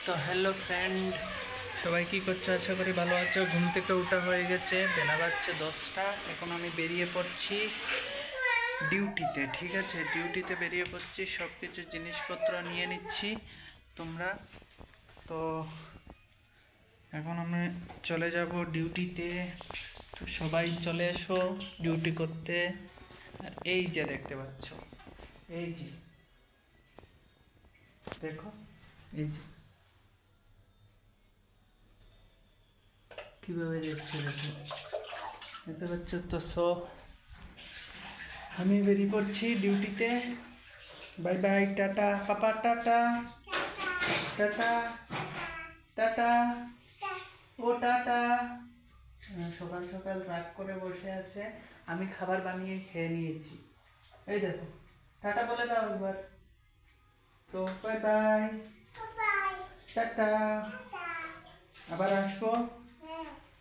তো hello friend, সবাই কী করছো? আশা করি ভালো আছো। ঘুম থেকে ওঠা হয়ে গেছে, বেলা বাজছে 10টা। এখন আমি বেরিয়ে পড়ছি ডিউটিতে। ঠিক আছে, ডিউটিতে বেরিয়ে পড়ছি, সব কিছু জিনিসপত্র নিয়ে নিচ্ছি তোমরা। তো এখন আমি চলে যাব ডিউটিতে। তো সবাই চলে এসো ডিউটি করতে। আর এই যে দেখতে পাচ্ছ, এই যে দেখো, এই যে কীভাবে দেখছে, দেখো দেখতে পাচ্ছ তো। আমি বেরিয়ে পড়ছি ডিউটিতে। বাই বাই, টাটা পাপা, টাটা টাটা টাটা, ও টাটা। সকাল সকাল রাগ করে বসে আছে, আমি খাবার বানিয়ে খেয়ে নিয়েছি। এই দেখো, টাটা বলে দাও একবার। তো বাই বাই, টাটা, আবার আসবো।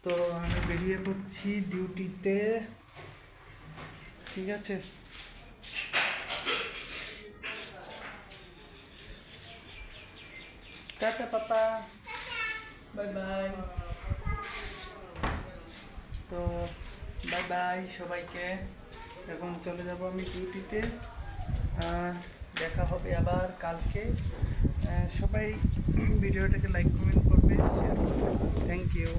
তো আমি বেরিয়ে পড়ছি ডিউটিতে। ঠিক আছে, টাটা পাপা, বাই বাই। তো বাই বাই সবাইকে। এখন চলে যাব আমি ডিউটিতে। দেখা হবে আবার কালকে। সবাই ভিডিওটাকে লাইক কমেন্ট করবে, শেয়ার করবে। Thank you.